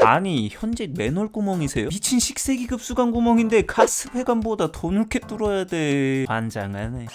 아니 현재 맨홀 구멍이세요? 미친 식세기급 수강 구멍인데 가스배관보다 더 넓게 뚫어야 돼. 환장하네.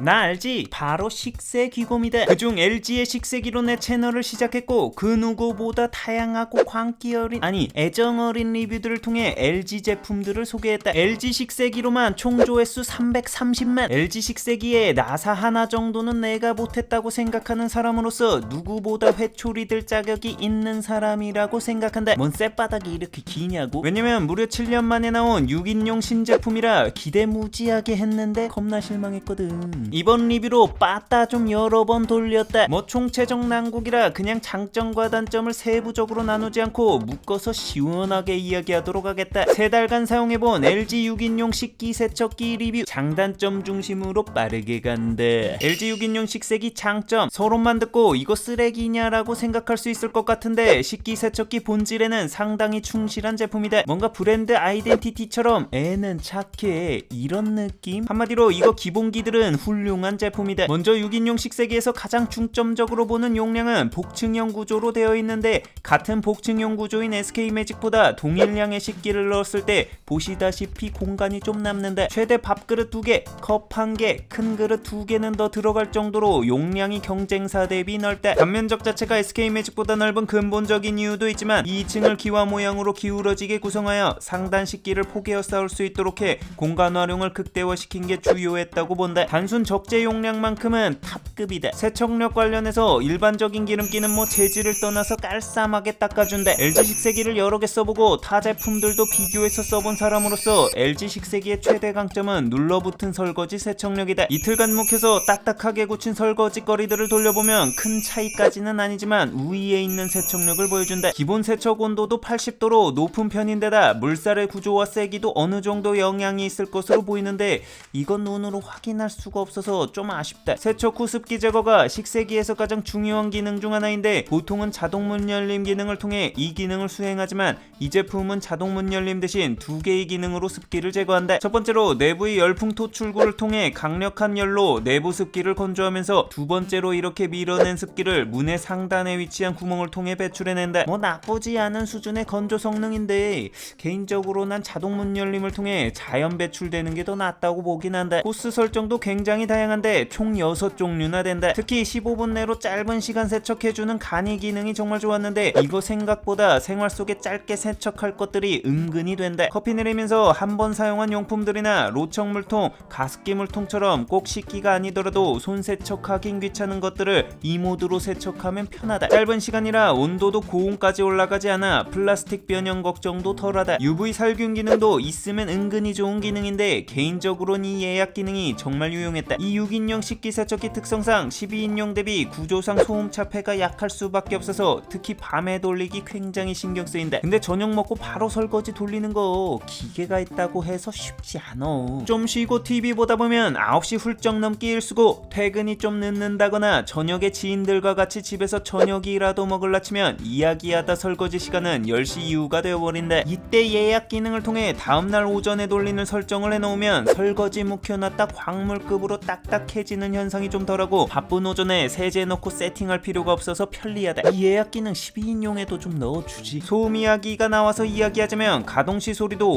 나 알지? 바로 식세기곰이다. 그중 LG의 식세기로 내 채널을 시작했고 그 누구보다 다양하고 광기 어린 애정 어린 리뷰들을 통해 LG 제품들을 소개했다. LG 식세기로만 총 조회수 330만. LG 식세기에 나사 하나 정도는 내가 못했다고 생각하는 사람으로서 누구보다 회초리 들 자격이 있는 사람이라고 생각한다. 뭔 쌔바닥이 이렇게 기냐고? 왜냐면 무려 7년 만에 나온 6인용 신제품이라 기대 무지하게 했는데 겁나 실망했거든. 이번 리뷰로 빠따 좀 여러 번 돌렸다. 뭐 총체적 난국이라 그냥 장점과 단점을 세부적으로 나누지 않고 묶어서 시원하게 이야기하도록 하겠다. 3달간 사용해본 LG 6인용 식기세척기 리뷰. 장단점 중심으로 빠르게 간다. LG 6인용 식세기 장점. 서론만 듣고 이거 쓰레기냐라고 생각할 수 있을 것 같은데 식기세척기 본질에는 상당히 충실한 제품이다. 뭔가 브랜드 아이덴티티처럼 애는 착해 이런 느낌? 한마디로 이거 기본기들은 훌륭한 제품이다. 먼저 6인용 식세기에서 가장 중점적으로 보는 용량은 복층형 구조로 되어 있는데 같은 복층형 구조인 SK매직보다 동일량의 식기를 넣었을 때 보시다시피 공간이 좀 남는다. 최대 밥그릇 2개, 컵 1개, 큰 그릇 2개는 더 들어갈 정도로 용량이 경쟁사 대비 넓다. 단면적 자체가 SK매직보다 넓은 근본적인 이유도 있지만 2층을 기와 모양으로 기울어지게 구성하여 상단 식기를 포개어 쌓을 수 있도록 해 공간 활용을 극대화시킨 게 주요했다고 본다. 단순 적재 용량만큼은 탑급이다. 세척력 관련해서 일반적인 기름기는 뭐 재질을 떠나서 깔쌈하게 닦아준다. LG 식세기를 여러 개 써보고 타 제품들도 비교해서 써본 사람으로서 LG 식세기의 최대 강점은 눌러붙은 설거지 세척력이다. 이틀간 묵혀서 딱딱하게 굳힌 설거지 거리들을 돌려보면 큰 차이까지는 아니지만 우위에 있는 세척력을 보여준다. 기본 세척 온도도 80도로 높은 편인데다 물살의 구조와 세기도 어느 정도 영향이 있을 것으로 보이는데 이건 눈으로 확인할 수가 없어서 좀 아쉽다. 세척 후 습기 제거가 식세기에서 가장 중요한 기능 중 하나인데 보통은 자동 문 열림 기능을 통해 이 기능을 수행하지만 이 제품은 자동 문 열림 대신 2개의 기능으로 습기를 제거한다. 첫 번째로 내부의 열풍 토출구를 통해 강력한 열로 내부 습기를 건조하면서 두 번째로 이렇게 밀어낸 습기를 문의 상단에 위치한 구멍을 통해 배출해낸다. 뭐 나쁘지 않은 수준의 건조 성능인데 개인적으로 난 자동 문 열림을 통해 자연 배출되는 게 더 낫다고 보긴 한다. 코스 설정도 굉장히 다양한데 총 6종류나 된다. 특히 15분 내로 짧은 시간 세척해주는 간이 기능이 정말 좋았는데 이거 생각보다 생활 속에 짧게 세척할 것들이 은근히 된다. 커피 내리면서 한번 사용한 용품들이나 로청 물통, 가습기 물통처럼 꼭 식기가 아니더라도 손 세척하긴 귀찮은 것들을 이 모드로 세척하면 편하다. 짧은 시간이라 온도도 고온까지 올라가지 않아 플라스틱 변형 걱정도 덜하다. UV 살균 기능도 있으면 은근히 좋은 기능인데 개인적으로는 이 예약 기능이 정말 유용했다. 이 6인용 식기세척기 특성상 12인용 대비 구조상 소음 차폐가 약할 수밖에 없어서 특히 밤에 돌리기 굉장히 신경 쓰인다. 근데 저녁 먹고 바로 설거지 돌리는 거 기계가 있다고 해서 쉽지 않아. 좀 쉬고 TV 보다 보면 9시 훌쩍 넘게 일쓰고 퇴근이 좀 늦는다거나 저녁에 지인들과 같이 집에서 저녁이라도 먹을라 치면 이야기하다 설거지 시간은 10시 이후가 되어버린다. 이때 예약 기능을 통해 다음날 오전에 돌리는 설정을 해놓으면 설거지 묵혀놨다 광물급으로 딱딱해지는 현상이 좀 덜하고 바쁜 오전에 세제 넣고 세팅할 필요가 없어서 편리하다. 이 예약 기능 12인용에도 좀 넣어주지. 소음 이야기가 나와서 이야기하자면 가동시 소리도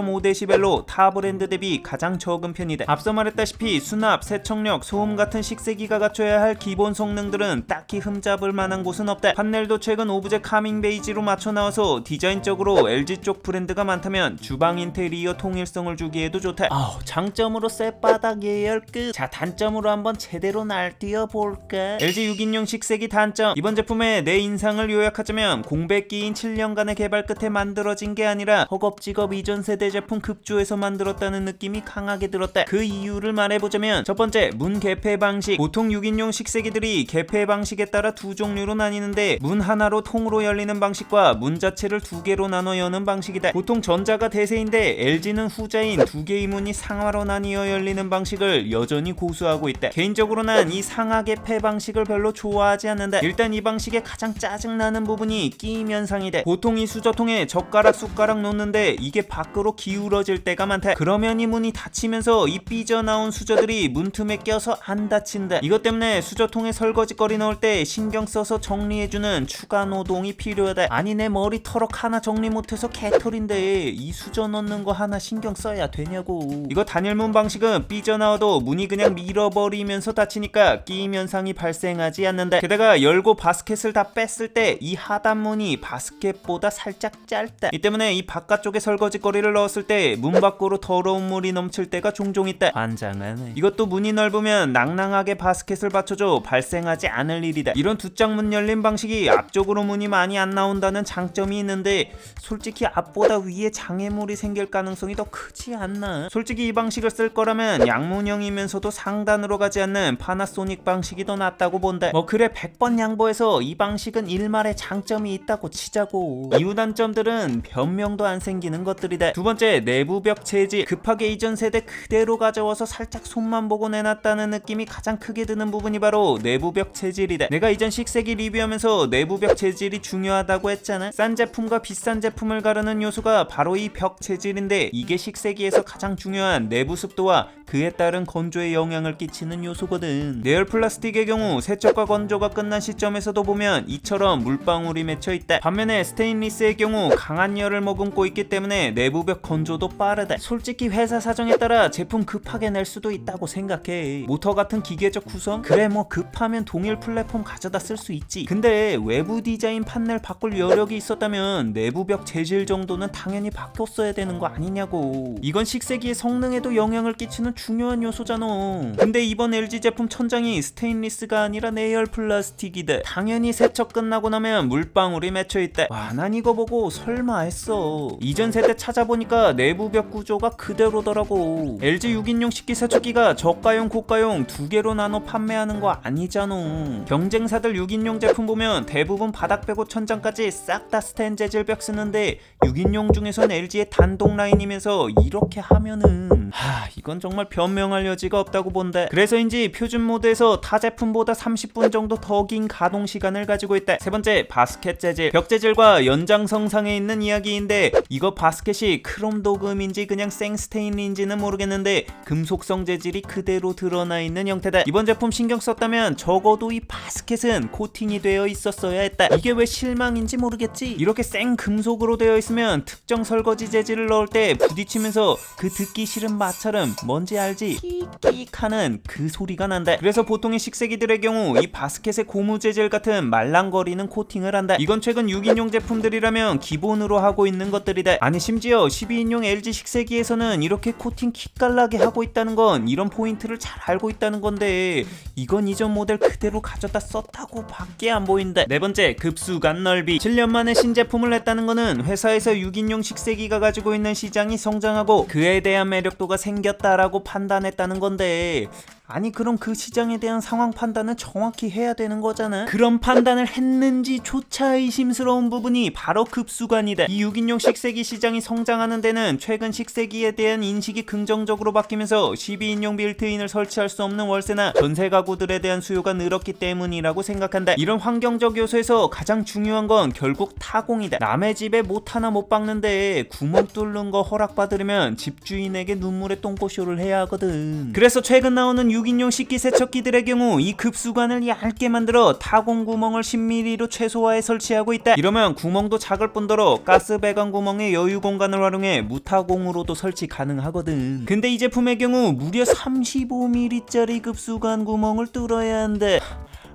59.5dB로 타 브랜드 대비 가장 적은 편이다. 앞서 말했다시피 수납, 세척력, 소음 같은 식세기가 갖춰야 할 기본 성능들은 딱히 흠잡을 만한 곳은 없다. 판넬도 최근 오브제 카밍 베이지로 맞춰 나와서 디자인적으로 LG 쪽 브랜드가 많다면 주방 인테리어 통일성을 주기에도 좋다. 장점으로 쌔바닥 예열 끝. 자, 단점으로 한번 제대로 날뛰어볼까? LG 6인용 식세기 단점. 이번 제품의 내 인상을 요약하자면 공백기인 7년간의 개발 끝에 만들어진 게 아니라 허겁지겁 이전 세대 제품 급조해서 만들었다는 느낌이 강하게 들었다. 그 이유를 말해보자면 첫 번째, 문 개폐 방식. 보통 6인용 식세기들이 개폐 방식에 따라 두 종류로 나뉘는데 문 하나로 통으로 열리는 방식과 문 자체를 2개로 나눠 여는 방식이다. 보통 전자가 대세인데 LG는 후자인 2개의 문이 상하로 나뉘어 열리는 방식을 여전히 고수하고 있대. 개인적으로 난 이 상하게패 방식을 별로 좋아하지 않는데, 일단 이 방식의 가장 짜증나는 부분이 끼임 현상이 돼. 보통 이 수저통에 젓가락 숟가락 놓는데 이게 밖으로 기울어질 때가 많대. 그러면 이 문이 닫히면서 이 삐져나온 수저들이 문틈에 껴서 안 닫힌대. 이것 때문에 수저통에 설거지거리 넣을 때 신경 써서 정리해주는 추가 노동이 필요하대. 아니 내 머리 털럭 하나 정리 못해서 개털인데 이 수저 넣는 거 하나 신경 써야 되냐고. 이거 단열문 방식은 삐져나와도 문이 그냥 밀어버리면서 닫히니까 끼임 현상이 발생하지 않는데, 게다가 열고 바스켓을 다 뺐을 때 이 하단문이 바스켓보다 살짝 짧다. 이 때문에 이 바깥쪽에 설거지거리를 넣었을 때 문 밖으로 더러운 물이 넘칠 때가 종종 있다. 환장하네. 이것도 문이 넓으면 낭낭하게 바스켓을 받쳐줘 발생하지 않을 일이다. 이런 두 짝 문 열린 방식이 앞쪽으로 문이 많이 안 나온다는 장점이 있는데, 솔직히 앞보다 위에 장애물이 생길 가능성이 더 크지 않나? 솔직히 이 방식을 쓸 거라면 양문형이면서도 상단으로 가지 않는 파나소닉 방식이 더 낫다고 본다. 뭐 그래 100번 양보해서 이 방식은 일말의 장점이 있다고 치자고. 이후 단점들은 변명도 안 생기는 것들이다. 두 번째, 내부벽 재질. 급하게 이전 세대 그대로 가져와서 살짝 손만 보고 내놨다는 느낌이 가장 크게 드는 부분이 바로 내부벽 재질이다. 내가 이전 식세기 리뷰하면서 내부벽 재질이 중요하다고 했잖아. 싼 제품과 비싼 제품을 가르는 요소가 바로 이 벽 재질인데, 이게 식세기에서 가장 중요한 내부 습도와 그에 따른 건조에 영향을 끼치는 요소거든. 내열 플라스틱의 경우 세척과 건조가 끝난 시점에서도 보면 이처럼 물방울이 맺혀 있다. 반면에 스테인리스의 경우 강한 열을 머금고 있기 때문에 내부벽 건조도 빠르다. 솔직히 회사 사정에 따라 제품 급하게 낼 수도 있다고 생각해. 모터 같은 기계적 구성? 그래 뭐 급하면 동일 플랫폼 가져다 쓸 수 있지. 근데 외부 디자인 판넬 바꿀 여력이 있었다면 내부벽 재질 정도는 당연히 바꿨어야 되는 거 아니냐고. 이건 식세기의 성능에도 영향을 끼치는 중요한 요소잖아. 근데 이번 LG 제품 천장이 스테인리스가 아니라 내열 플라스틱이다. 당연히 세척 끝나고 나면 물방울이 맺혀있다. 와, 난 이거 보고 설마 했어. 이전 세대 찾아보니까 내부벽 구조가 그대로더라고. LG 6인용 식기 세척기가 저가용 고가용 두 개로 나눠 판매하는 거 아니잖아. 경쟁사들 6인용 제품 보면 대부분 바닥 빼고 천장까지 싹 다 스텐 재질 벽 쓰는데 6인용 중에선 LG의 단독 라인이면서 이렇게 하면은 이건 정말 변명할 여지가 없다고 본다. 그래서인지 표준 모드에서 타 제품보다 30분 정도 더 긴 가동 시간을 가지고 있다. 세 번째, 바스켓 재질. 벽 재질과 연장성상에 있는 이야기인데, 이거 바스켓이 크롬 도금인지 그냥 생 스테인리인지는 모르겠는데 금속성 재질이 그대로 드러나 있는 형태다. 이번 제품 신경 썼다면 적어도 이 바스켓은 코팅이 되어 있었어야 했다. 이게 왜 실망인지 모르겠지. 이렇게 생 금속으로 되어 있으면 특정 설거지 재질을 넣을 때 부딪히면서 그 듣기 싫은 마찰음, 뭔지 알지? 끽끽 하는 그 소리가 난다. 그래서 보통의 식세기들의 경우 이 바스켓에 고무 재질 같은 말랑거리는 코팅을 한다. 이건 최근 6인용 제품들이라면 기본으로 하고 있는 것들이다. 아니 심지어 12인용 LG 식세기에서는 이렇게 코팅 기깔나게 하고 있다는 건 이런 포인트를 잘 알고 있다는 건데, 이건 이전 모델 그대로 가져다 썼다고 밖에 안 보인다. 네 번째, 급수관 넓이. 7년 만에 신제품을 냈다는 거는 회사에서 6인용 식세기가 가지고 있는 시장이 성장하고 그에 대한 매력도가 생겼다라고 판단했다는 건데, 아니 그럼 그 시장에 대한 상황 판단은 정확히 해야 되는 거잖아. 그런 판단을 했는지조차 의심스러운 부분이 바로 급수관이다. 이 6인용 식세기 시장이 성장하는 데는 최근 식세기에 대한 인식이 긍정적으로 바뀌면서 12인용 빌트인을 설치할 수 없는 월세나 전세 가구들에 대한 수요가 늘었기 때문이라고 생각한다. 이런 환경적 요소에서 가장 중요한 건 결국 타공이다. 남의 집에 못 하나 못 박는데 구멍 뚫는 거 허락받으려면 집주인에게 눈물의 똥꼬쇼를 해야 하거든. 그래서 최근 나오는 6인용 식기 세척기들의 경우 이 급수관을 얇게 만들어 타공 구멍을 10mm로 최소화해 설치하고 있다. 이러면 구멍도 작을 뿐더러 가스 배관 구멍의 여유 공간을 활용해 무타공으로도 설치 가능하거든. 근데 이 제품의 경우 무려 35mm짜리 급수관 구멍을 뚫어야 한대.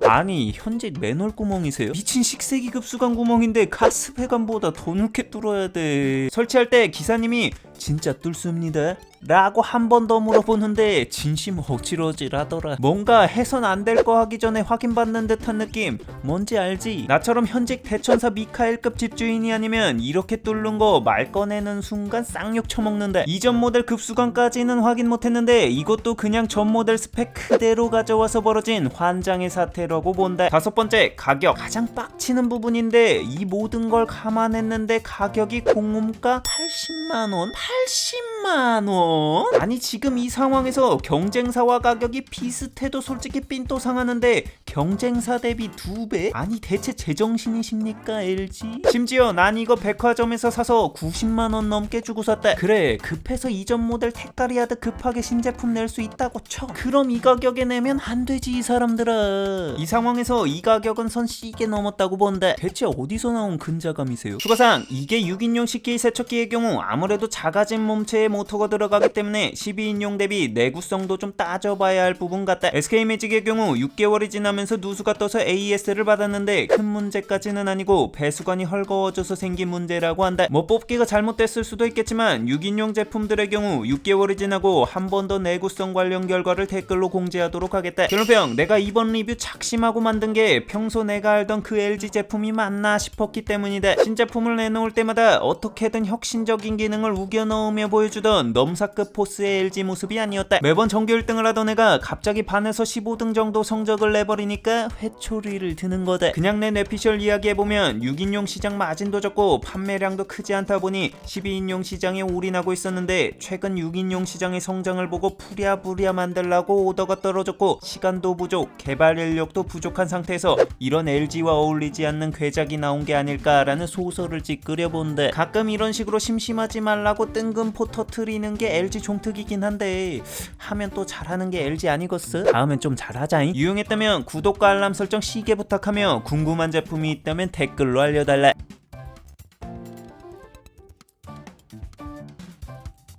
아니 현재 맨홀 구멍이세요? 미친 식세기 급수관 구멍인데 가스 배관보다 더 넓게 뚫어야 돼. 설치할 때 기사님이 진짜 뚫습니다 라고 한 번 더 물어보는데 진심 어지러지라더라. 뭔가 해선 안 될 거 하기 전에 확인받는 듯한 느낌, 뭔지 알지? 나처럼 현직 대천사 미카엘급 집주인이 아니면 이렇게 뚫는 거 말 꺼내는 순간 쌍욕 쳐먹는다. 이전 모델 급수관까지는 확인 못했는데 이것도 그냥 전 모델 스펙 그대로 가져와서 벌어진 환장의 사태라고 본다. 다섯 번째, 가격. 가장 빡치는 부분인데 이 모든 걸 감안했는데 가격이 공음가 80만원? 80만원? 90만 원? 아니 지금 이 상황에서 경쟁사와 가격이 비슷해도 솔직히 삔또 상하는데 경쟁사 대비 2배? 아니 대체 제정신이십니까 LG? 심지어 난 이거 백화점에서 사서 90만 원 넘게 주고 샀다. 그래 급해서 이전 모델 테카리아드 급하게 신제품 낼 수 있다고 쳐. 그럼 이 가격에 내면 안 되지 이 사람들아. 이 상황에서 이 가격은 선 C게 넘었다고 본다. 대체 어디서 나온 근자감이세요? 추가상 이게 6인용 식기 세척기의 경우 아무래도 작아진 몸체에 모터가 들어가기 때문에 12인용 대비 내구성도 좀 따져봐야 할 부분 같다. SK매직의 경우 6개월이 지나면서 누수가 떠서 AS를 받았는데 큰 문제까지는 아니고 배수관이 헐거워져서 생긴 문제라고 한다. 뭐 뽑기가 잘못됐을 수도 있겠지만 6인용 제품들의 경우 6개월이 지나고 한 번 더 내구성 관련 결과를 댓글로 공지하도록 하겠다. 결론평, 내가 이번 리뷰 작심하고 만든 게 평소 내가 알던 그 LG 제품이 맞나 싶었기 때문이다. 신제품을 내놓을 때마다 어떻게든 혁신적인 기능을 우겨 넣으며 보여주던 넘사급 포스의 LG 모습이 아니었다. 매번 전교 1등을 하던 애가 갑자기 반에서 15등 정도 성적을 내버리니까 회초리를 드는 거다. 그냥 내 뇌피셜 이야기해보면 6인용 시장 마진도 적고 판매량도 크지 않다 보니 12인용 시장에 올인하고 있었는데 최근 6인용 시장의 성장을 보고 부랴부랴 만들라고 오더가 떨어졌고 시간도 부족, 개발 인력도 부족한 상태에서 이런 LG와 어울리지 않는 괴작이 나온 게 아닐까라는 소설을 찌끄려본데, 가끔 이런 식으로 심심하지 말라고 뜬금포 터트리는 게 LG 종특이긴 한데 하면 또 잘하는 게 LG 아니겠어? 다음엔 좀 잘하자잉. 유용했다면 구독과 알람 설정 시계 부탁하며 궁금한 제품이 있다면 댓글로 알려달라.